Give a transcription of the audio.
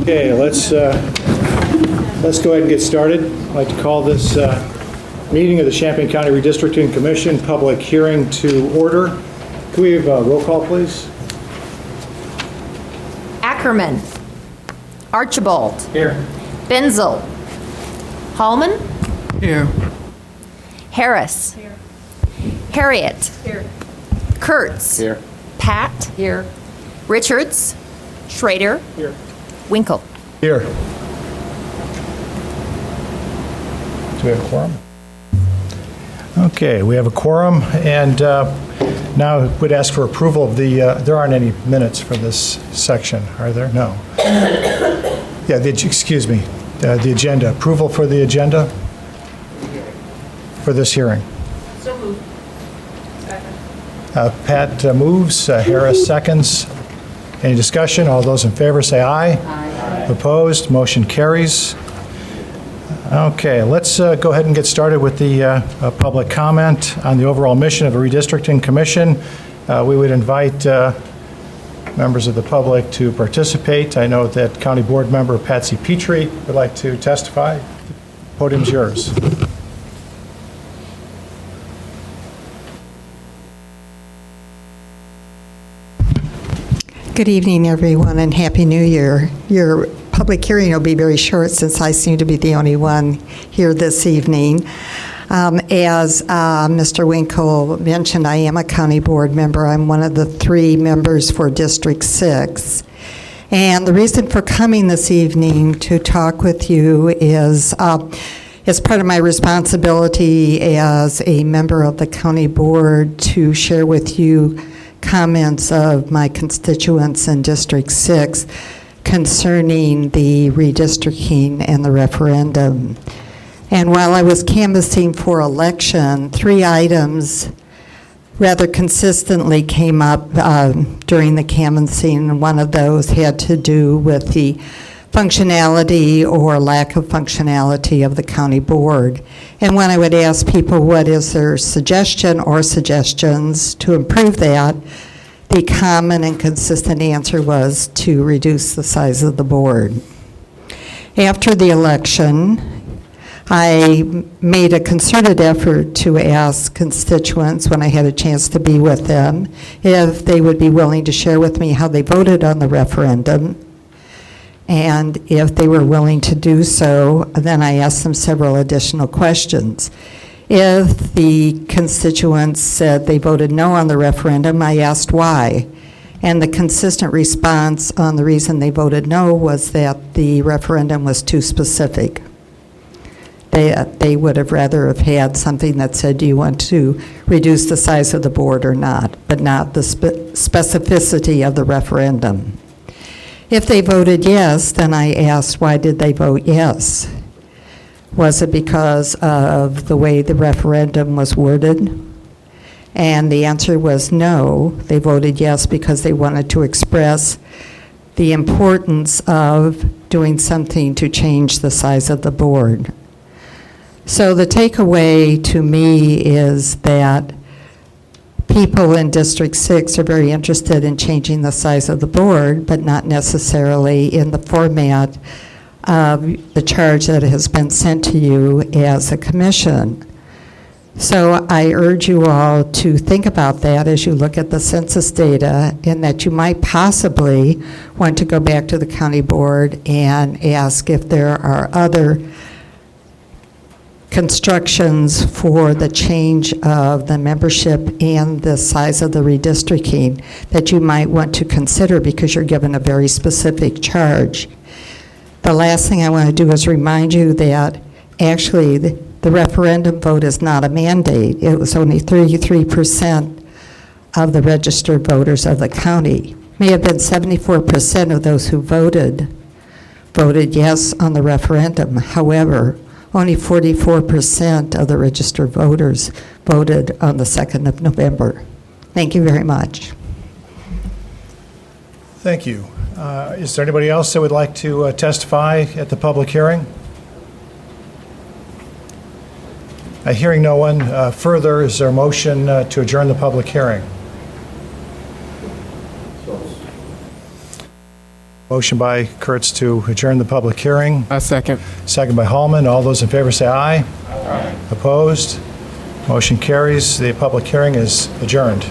Okay, let's go ahead and get started. I'd like to call this meeting of the Champaign County Redistricting Commission public hearing to order. Can we have a roll call, please? Ackerman. Archibald. Here. Benzel. Hallman. Here. Harris. Here. Harriet. Here. Kurtz. Here. Pat. Here. Richards. Schrader. Here. Winkle. Here. Do we have a quorum? Okay, we have a quorum, and now I would ask for approval of the, there aren't any minutes for this section, are there? No. Yeah, excuse me, the agenda. Approval for the agenda for this hearing. So moved. Second. Pat moves, Harris seconds. Any discussion? All those in favor say aye. Aye. Opposed? Motion carries. Okay, let's go ahead and get started with the public comment on the overall mission of the Redistricting Commission. We would invite members of the public to participate. I know that County Board Member Patsy Petrie would like to testify. Podium's yours. Good evening, everyone, and Happy New Year. Your public hearing will be very short since I seem to be the only one here this evening. As Mr. Winkle mentioned, I am a county board member. I'm one of the 3 members for District 6. And the reason for coming this evening to talk with you is as part of my responsibility as a member of the county board to share with you comments of my constituents in District 6 concerning the redistricting and the referendum. And while I was canvassing for election, 3 items rather consistently came up during the canvassing, and one of those had to do with the functionality or lack of functionality of the county board. And when I would ask people what is their suggestion or suggestions to improve that, the common and consistent answer was to reduce the size of the board. After the election, I made a concerted effort to ask constituents, when I had a chance to be with them, if they would be willing to share with me how they voted on the referendum. And if they were willing to do so, then I asked them several additional questions. If the constituents said they voted no on the referendum, I asked why. And the consistent response on the reason they voted no was that the referendum was too specific. They would have rather have had something that said, do you want to reduce the size of the board or not, but not the specificity of the referendum. If they voted yes, then I asked, why did they vote yes? Was it because of the way the referendum was worded? And the answer was no. They voted yes because they wanted to express the importance of doing something to change the size of the board. So the takeaway to me is that people in District 6 are very interested in changing the size of the board, but not necessarily in the format of the charge that has been sent to you as a commission. So I urge you all to think about that as you look at the census data, and that you might possibly want to go back to the county board and ask if there are other constructions for the change of the membership and the size of the redistricting that you might want to consider, because you're given a very specific charge. The last thing I want to do is remind you that actually the referendum vote is not a mandate. It was only 33% of the registered voters of the county. May have been 74% of those who voted yes on the referendum. However, only 44% of the registered voters voted on the 2nd of November. Thank you very much. Thank you. Is there anybody else that would like to testify at the public hearing? Hearing no one further, is there a motion to adjourn the public hearing? Motion by Kurtz to adjourn the public hearing, A second. second by Hallman. All those in favor say aye. Aye. Opposed? Motion carries. The public hearing is adjourned.